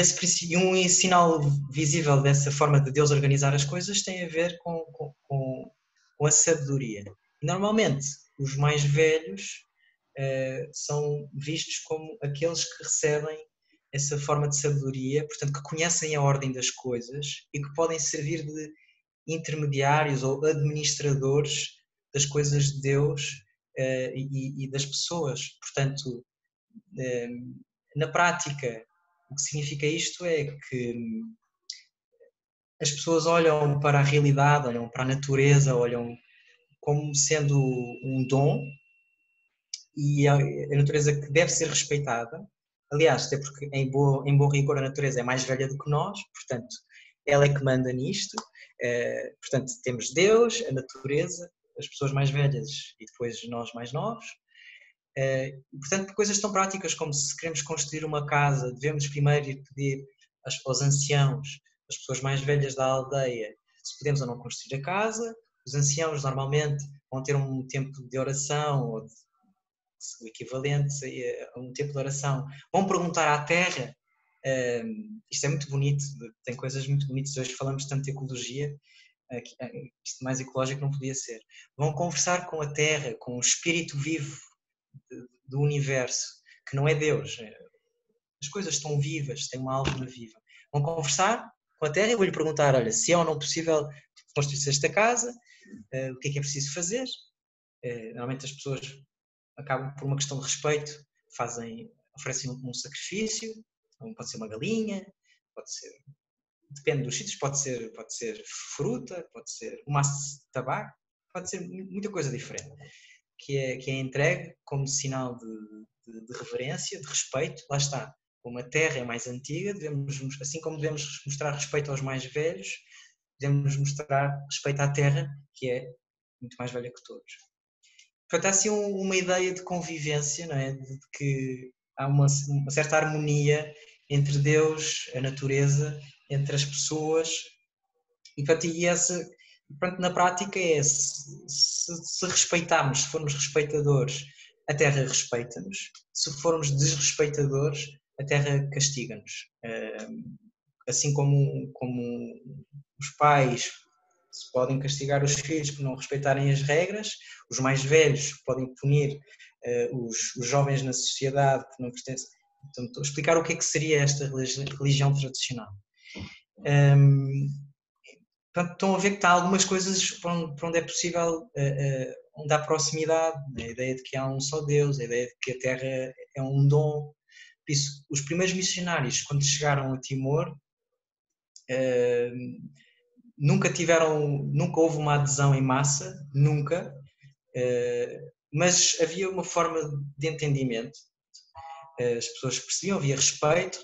um sinal visível dessa forma de Deus organizar as coisas tem a ver com a sabedoria. E normalmente, os mais velhos são vistos como aqueles que recebem essa forma de sabedoria, portanto, que conhecem a ordem das coisas e que podem servir de intermediários ou administradores das coisas de Deus e das pessoas. Portanto, na prática, o que significa isto é que as pessoas olham para a realidade, olham para a natureza, olham como sendo um dom e a natureza que deve ser respeitada. Aliás, até porque em bom rigor a natureza é mais velha do que nós, portanto, ela é que manda nisto. Portanto, temos Deus, a natureza, as pessoas mais velhas e depois nós mais novos. Portanto, por coisas tão práticas como se queremos construir uma casa, devemos primeiro ir pedir aos anciãos, às pessoas mais velhas da aldeia, se podemos ou não construir a casa. Os anciãos normalmente vão ter um tempo de oração, ou o equivalente a um tempo de oração. Vão perguntar à terra, isto é muito bonito, tem coisas muito bonitas, hoje falamos tanto de ecologia, isto mais ecológico não podia ser. Vão conversar com a terra, com o espírito vivo do universo, que não é Deus. As coisas estão vivas, têm uma alma viva. Vão conversar com a terra e vou-lhe perguntar, olha, se é ou não possível construir esta casa, o que é preciso fazer? Normalmente as pessoas acabam por uma questão de respeito, oferecem um sacrifício, pode ser uma galinha, pode ser, depende dos sítios, pode ser fruta, pode ser um maço de tabaco, pode ser muita coisa diferente, que é entregue como sinal de reverência, de respeito. Lá está, como a terra é mais antiga, assim como devemos mostrar respeito aos mais velhos, devemos mostrar respeito à terra, que é muito mais velha que todos. Portanto, há assim uma ideia de convivência, não é? De que há uma certa harmonia entre Deus, a natureza, entre as pessoas, e portanto, na prática se respeitarmos, se formos respeitadores, a terra respeita-nos. Se formos desrespeitadores, a terra castiga-nos. Assim como os pais se podem castigar os filhos por não respeitarem as regras, os mais velhos podem punir os jovens na sociedade que não pertencem. Então, estou a explicar o que é que seria esta religião tradicional. Portanto, estão a ver que há algumas coisas para onde é possível, onde há proximidade, a ideia de que há um só Deus, a ideia de que a terra é um dom. Por isso, os primeiros missionários, quando chegaram a Timor, nunca houve uma adesão em massa, nunca, mas havia uma forma de entendimento. As pessoas percebiam, havia respeito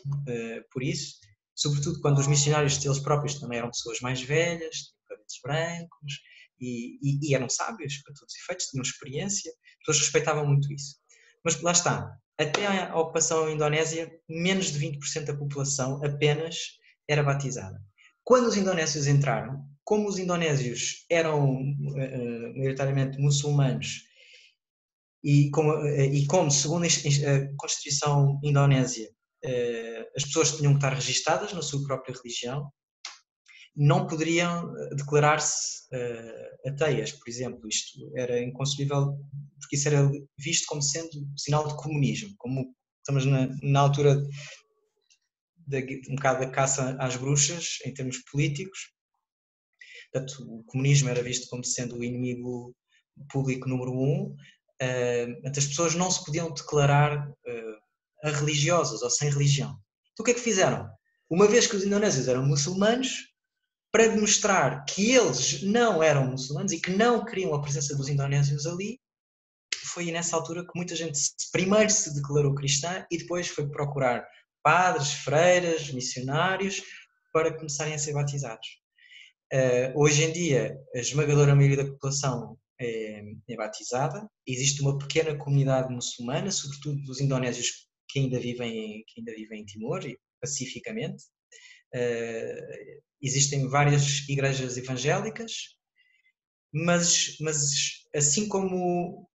por isso, sobretudo quando os missionários eles próprios também eram pessoas mais velhas, tinham cabelos brancos e eram sábios para todos os efeitos, tinham experiência, as pessoas respeitavam muito isso. Mas lá está, até à ocupação indonésia, menos de 20% da população apenas era batizada. Quando os indonésios entraram, como os indonésios eram maioritariamente muçulmanos e como segundo a Constituição indonésia, as pessoas tinham que estar registadas na sua própria religião, não poderiam declarar-se ateias, por exemplo. Isto era inconcebível, porque isso era visto como sendo sinal de comunismo, como estamos na altura um bocado da caça às bruxas em termos políticos. Portanto, o comunismo era visto como sendo o inimigo público número um. As pessoas não se podiam declarar a religiosas ou sem religião. Então o que é que fizeram? Uma vez que os indonésios eram muçulmanos, para demonstrar que eles não eram muçulmanos e que não queriam a presença dos indonésios ali, foi nessa altura que muita gente primeiro se declarou cristã e depois foi procurar padres, freiras, missionários para começarem a ser batizados. Hoje em dia, a esmagadora maioria da população é batizada. Existe uma pequena comunidade muçulmana, sobretudo dos indonésios que ainda vivem em Timor, pacificamente. Existem várias igrejas evangélicas, mas assim como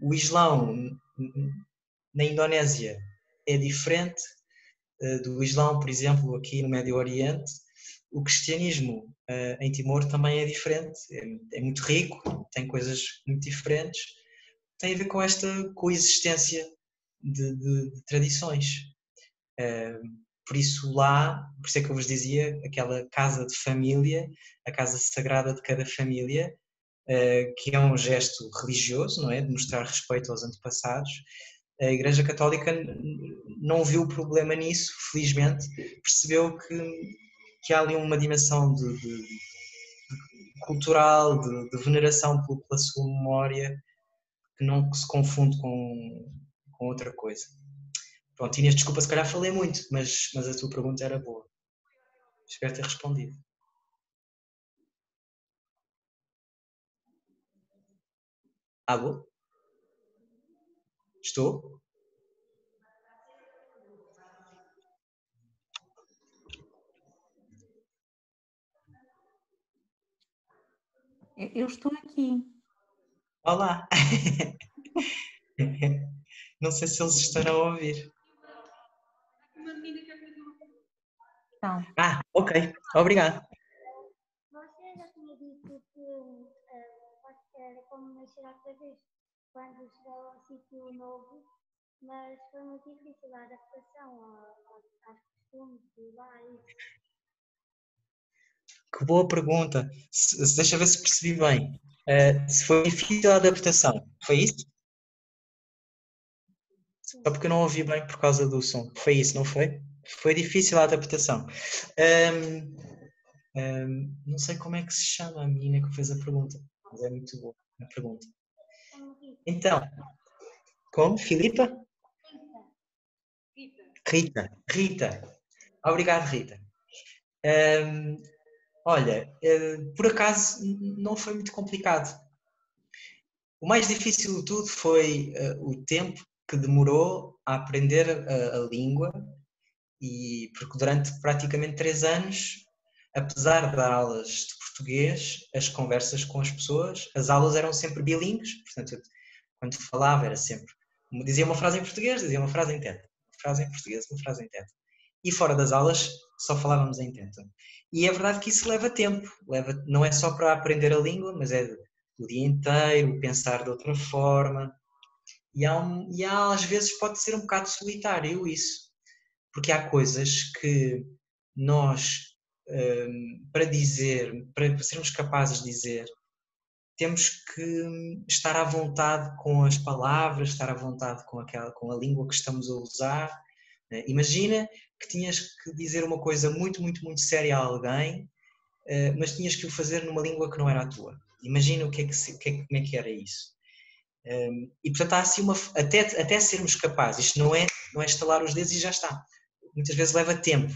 o Islão na Indonésia é diferente do Islão, por exemplo, aqui no Médio Oriente, o cristianismo em Timor também é diferente, é muito rico, tem coisas muito diferentes, tem a ver com esta coexistência de tradições. Por isso lá, por isso é que eu vos dizia, aquela casa de família, a casa sagrada de cada família, que é um gesto religioso, não é? De mostrar respeito aos antepassados. A Igreja Católica não viu problema nisso, felizmente, percebeu que há ali uma dimensão de cultural, de veneração pela sua memória, que não se confunde com outra coisa. Pronto, Inês, desculpa, se calhar falei muito, mas a tua pergunta era boa. Espero ter respondido. Alô? Estou? Eu estou aqui. Olá! Não sei se eles estarão a ouvir. Então. Ok. Obrigado. Você já tinha dito que era como nascer outra vez quando chegou a um sítio novo, mas foi muito difícil a adaptação aos costumes de lá. Que boa pergunta. Deixa eu ver se percebi bem. Se foi difícil a adaptação, foi isso? Só porque eu não ouvi bem por causa do som. Foi isso, não foi? Foi difícil a adaptação. Não sei como é que se chama a menina que fez a pergunta, mas é muito boa a pergunta. Então, como? Filipa? Rita. Obrigado, Rita. Olha, por acaso não foi muito complicado. O mais difícil de tudo foi o tempo que demorou a aprender a língua, e porque durante praticamente 3 anos, apesar de dar aulas de português, as conversas com as pessoas, as aulas eram sempre bilíngues, portanto, quando falava era sempre, dizia uma frase em português, dizia uma frase em teto, uma frase em português, uma frase em teto. E fora das aulas só falávamos em teto. E é verdade que isso leva tempo, não é só para aprender a língua, mas é o dia inteiro, pensar de outra forma. E às vezes pode ser um bocado solitário isso, porque há coisas que nós, para sermos capazes de dizer, temos que estar à vontade com as palavras, estar à vontade com a língua que estamos a usar. Imagina que tinhas que dizer uma coisa muito, muito, muito séria a alguém, mas tinhas que o fazer numa língua que não era a tua. Imagina como é que era isso. E portanto há assim até sermos capazes, isto não é estalar os dedos e já está. Muitas vezes leva tempo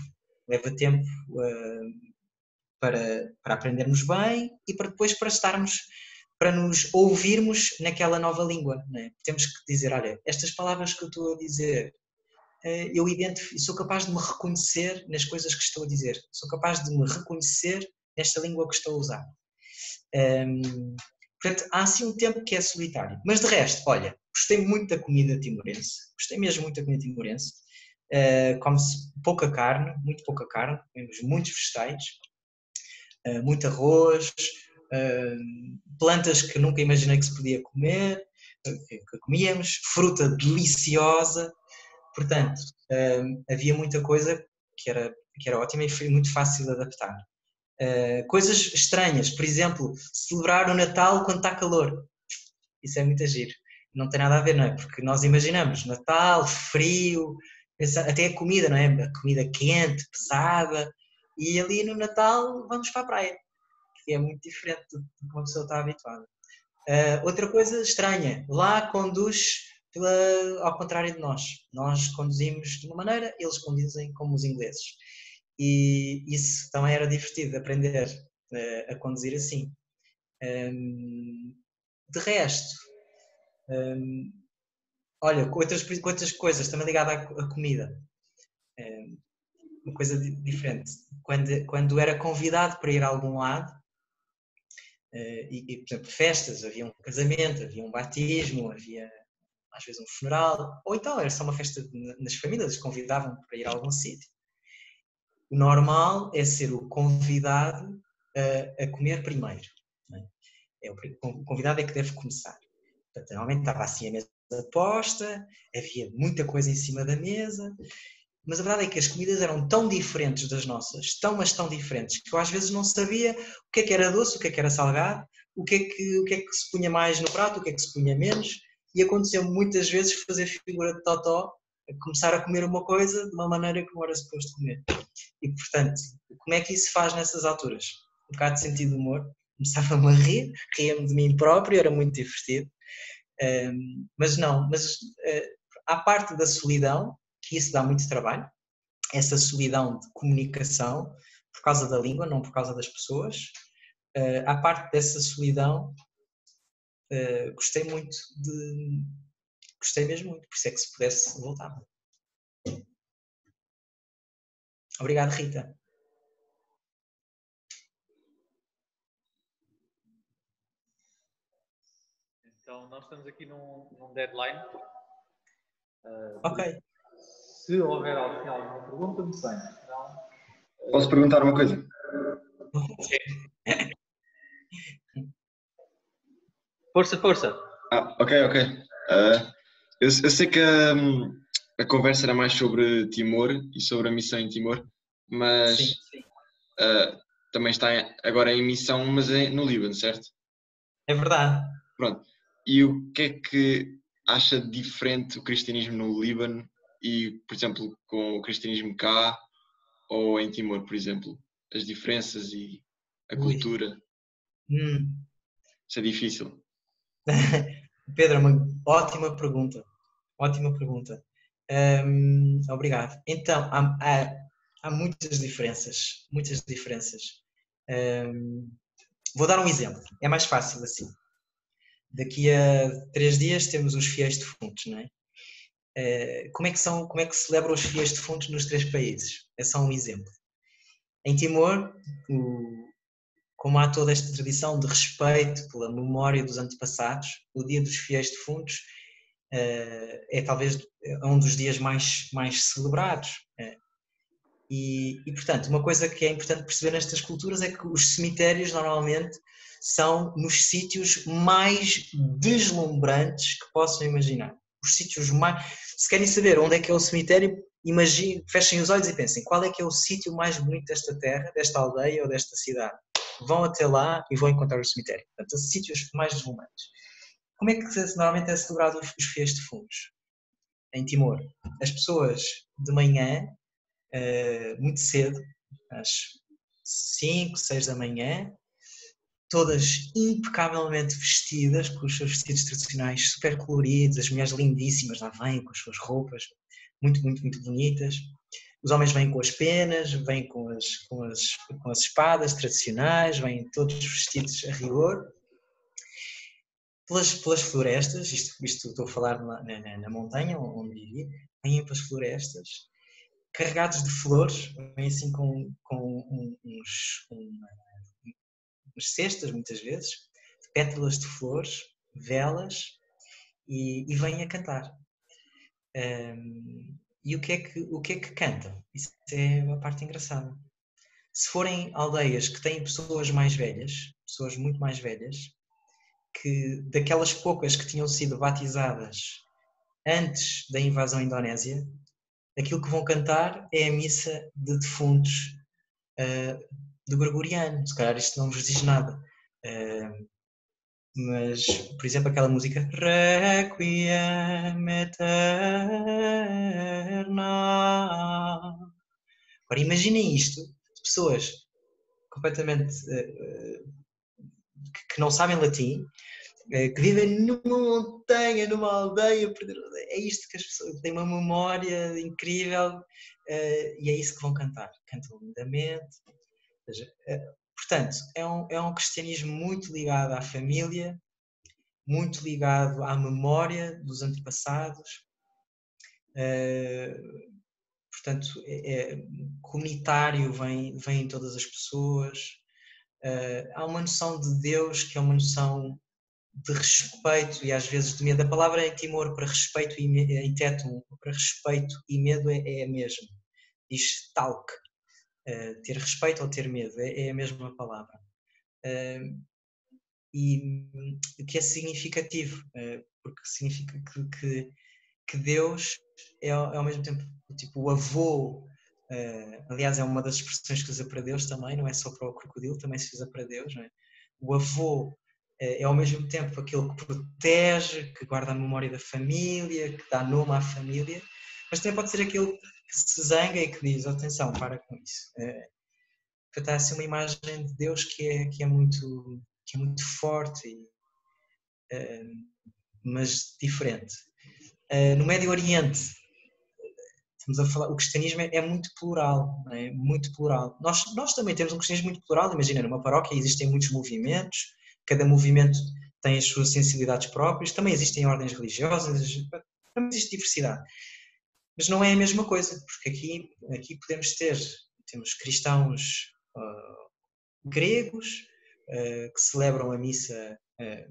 para aprendermos bem e para depois para nos ouvirmos naquela nova língua. Não é? Temos que dizer, olha, estas palavras que eu estou a dizer, eu sou capaz de me reconhecer nas coisas que estou a dizer, sou capaz de me reconhecer nesta língua que estou a usar. Portanto, há assim um tempo que é solitário. Mas de resto, olha, gostei muito da comida timorense, gostei mesmo muito da comida timorense. Come-se pouca carne, muito pouca carne, comemos muitos vegetais, muito arroz, plantas que nunca imaginei que se podia comer, que comíamos, fruta deliciosa, Portanto, havia muita coisa que era ótima e foi muito fácil de adaptar. Coisas estranhas, por exemplo, celebrar o Natal quando está calor. Isso é muito giro. Não tem nada a ver, não é? Porque nós imaginamos Natal, frio, até a comida, não é? A comida quente, pesada, e ali no Natal vamos para a praia, que é muito diferente do que uma pessoa está habituada. Outra coisa estranha, lá conduz ao contrário de nós. Nós conduzimos de uma maneira, eles conduzem como os ingleses. E isso também era divertido, aprender a conduzir assim. De resto, olha, outras coisas também ligadas à comida. Uma coisa diferente. Quando era convidado para ir a algum lado, por exemplo, festas, havia um casamento, havia um batismo, havia às vezes um funeral, ou então era só uma festa nas famílias, eles convidavam para ir a algum sítio. O normal é ser o convidado a comer primeiro. Não é? O convidado é que deve começar. Portanto, normalmente estava assim a mesa posta, havia muita coisa em cima da mesa, mas a verdade é que as comidas eram tão diferentes das nossas, mas tão diferentes, que eu às vezes não sabia o que era doce, o que era salgado, o que é que se punha mais no prato, o que é que se punha menos, e aconteceu muitas vezes fazer figura de totó, começar a comer uma coisa de uma maneira que não era suposto comer. E, portanto, como é que isso se faz nessas alturas? Um bocado de sentido de humor, começava-me a ria-me de mim próprio, era muito divertido. Mas à parte da solidão, que isso dá muito trabalho, essa solidão de comunicação, por causa da língua, não por causa das pessoas, à parte dessa solidão, gostei mesmo muito, por isso é que se pudesse voltar. Obrigado, Rita. Então, nós estamos aqui num deadline. Ok. Se houver ao final alguma pergunta, muito bem. Então, posso perguntar uma coisa? Força, força. Ok. Eu sei que a conversa era mais sobre Timor e sobre a missão em Timor, mas Sim. também está agora em missão, mas é no Líbano, certo? É verdade. Pronto. E o que é que acha diferente o cristianismo no Líbano e, por exemplo, com o cristianismo cá ou em Timor, por exemplo? As diferenças e a cultura? Isso é difícil. Pedro, uma ótima pergunta. Ótima pergunta. Obrigado. Então, há muitas diferenças. Muitas diferenças. Vou dar um exemplo. É mais fácil assim. Daqui a 3 dias temos os fiéis defuntos, não é? Como é que se celebram os fiéis defuntos nos 3 países? É só um exemplo. Em Timor, como há toda esta tradição de respeito pela memória dos antepassados, o Dia dos Fiéis Defuntos é talvez um dos dias mais celebrados. E, portanto, uma coisa que é importante perceber nestas culturas é que os cemitérios normalmente são nos sítios mais deslumbrantes que possam imaginar. Os sítios mais... Se querem saber onde é que é o cemitério, imaginem, fechem os olhos e pensem qual é que é o sítio mais bonito desta terra, desta aldeia ou desta cidade. Vão até lá e vão encontrar o cemitério. Portanto, os sítios mais deslumbrantes. Como é que normalmente é celebrado os fiéis defuntos? Em Timor, as pessoas de manhã, muito cedo, às 5, 6 da manhã, todas impecavelmente vestidas, com os seus vestidos tradicionais super coloridos, as mulheres lindíssimas lá vêm com as suas roupas muito bonitas. Os homens vêm com as penas, vêm com as espadas tradicionais, vêm todos vestidos a rigor. Pelas florestas, isto estou a falar na montanha onde vivi, vêm pelas florestas, carregados de flores, vêm assim com umas cestas, muitas vezes, de pétalas de flores, velas, e vêm a cantar. E o que é que cantam? Isso é uma parte engraçada. Se forem aldeias que têm pessoas mais velhas, pessoas muito mais velhas, que daquelas poucas que tinham sido batizadas antes da invasão indonésia, aquilo que vão cantar é a missa de defuntos do Gregoriano. Se calhar isto não vos diz nada. Mas, por exemplo, aquela música Requiem Aeterna. Agora imaginem isto, pessoas completamente que não sabem latim, que vivem numa montanha, numa aldeia, é isto que as pessoas têm, uma memória incrível, e é isso que vão cantar, cantam lindamente. Portanto, é um cristianismo muito ligado à família, muito ligado à memória dos antepassados, portanto, comunitário, vem em todas as pessoas. Há uma noção de Deus que é uma noção de respeito e às vezes de medo. A palavra em Timor para respeito e em Tétum, para respeito e medo é a mesma. Diz talk, ter respeito ou ter medo, é a mesma palavra. E que é significativo, porque significa que Deus é ao mesmo tempo tipo o avô. Aliás, é uma das expressões que se usa para Deus também, não é só para o crocodilo, também se usa para Deus, não é? O avô é ao mesmo tempo aquele que protege, que guarda a memória da família, que dá nome à família, mas também pode ser aquele que se zanga e que diz, atenção, para com isso. Portanto, há assim uma imagem de Deus que é muito forte, mas diferente. No Médio Oriente, estamos a falar, o cristianismo é muito plural, não é? Muito plural. Nós também temos um cristianismo muito plural. Imagina, numa paróquia existem muitos movimentos, cada movimento tem as suas sensibilidades próprias, também existem ordens religiosas, também existe diversidade. Mas não é a mesma coisa, porque aqui temos cristãos gregos que celebram a missa, em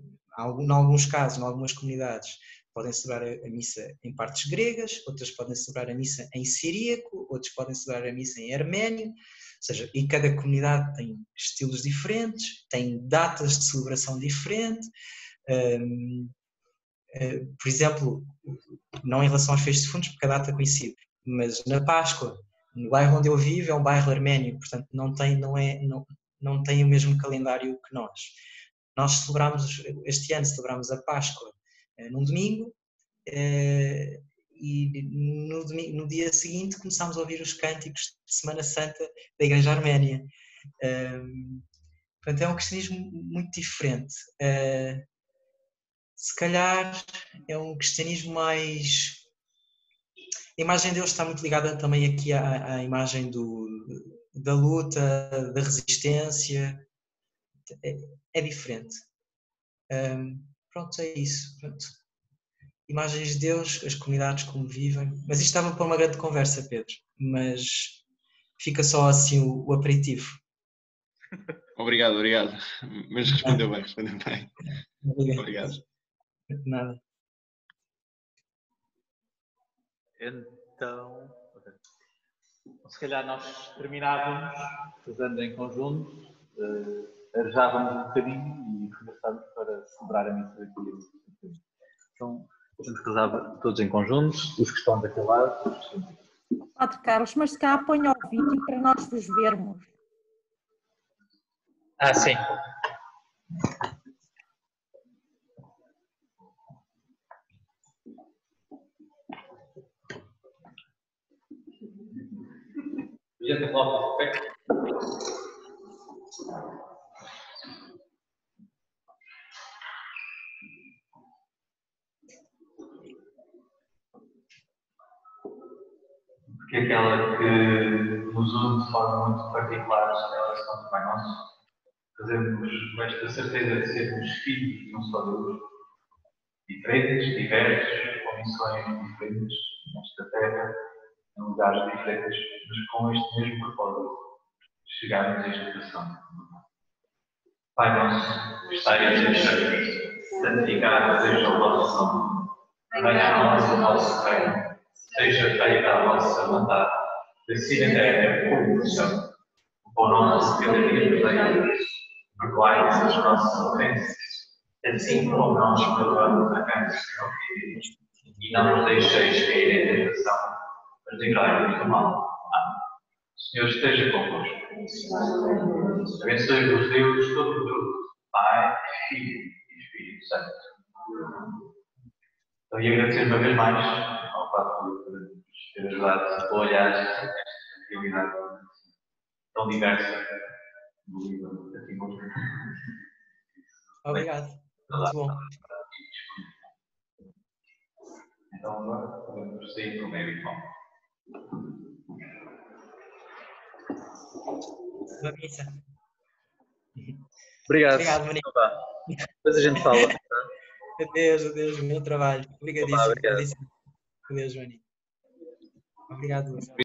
alguns casos, em algumas comunidades, podem celebrar a missa em partes gregas, outras podem celebrar a missa em siríaco, outros podem celebrar a missa em arménio, ou seja, e cada comunidade tem estilos diferentes, tem datas de celebração diferentes. Por exemplo, não em relação aos feixes de defuntos, porque a data coincide, mas na Páscoa, no bairro onde eu vivo, é um bairro arménio, portanto não tem o mesmo calendário que nós. Nós este ano celebramos a Páscoa num domingo, e no dia seguinte começámos a ouvir os cânticos de Semana Santa da Igreja Arménia. Portanto, é um cristianismo muito diferente. Se calhar é um cristianismo mais... A imagem de Deus está muito ligada também aqui à imagem da luta, da resistência. É diferente. Pronto, é isso. Pronto. Imagens de Deus, as comunidades como vivem. Mas isto estava para uma grande conversa, Pedro. Mas fica só assim o aperitivo. Obrigado. Mas respondeu bem. Obrigado. Nada. Então, se calhar nós terminávamos fazendo em conjunto, arejávamos um bocadinho e começávamos para celebrar a missa daqui. Então, a gente rezava todos em conjunto, os que estão daquele lado. Padre Carlos, mas se cá ponha o vídeo para nós vos vermos. Sim. Gente, coloca o pé. Porque é aquela que nos une de forma muito particular na oração do Pai Nosso. Fazemos com esta certeza de sermos filhos de um só Deus, diferentes, diversos, com missões diferentes nesta terra, em lugares diferentes, mas com este mesmo propósito, de chegarmos a esta oração. Pai Nosso, que estais nos céus, santificado seja o vosso nome. Venha a nós o vosso reino. Seja feita a vossa vontade, assim na terra como no céu. O pão nosso de cada dia nos dai. Perdoai-nos as nossas ofensas, assim como nós perdoamos a quem nos tem ofendido. E não nos deixeis cair em tentação, Dizer, muito mal. O Senhor esteja convosco. Abençoe-vos Deus Todo-Poderoso, Pai, Filho e Espírito Santo. Então, e agradecer uma vez mais ao Padre por nos ter ajudado a olhar esta realidade tão diversa do livro da Timor. Obrigado. Muito bom. Então, agora podemos sair como é habitual. Uma missa. Obrigado. Obrigado, Maria. Então vá. Depois a gente fala. Adeus, bom trabalho. Obrigadíssimo. Obrigado. Adeus, Maria. Obrigado.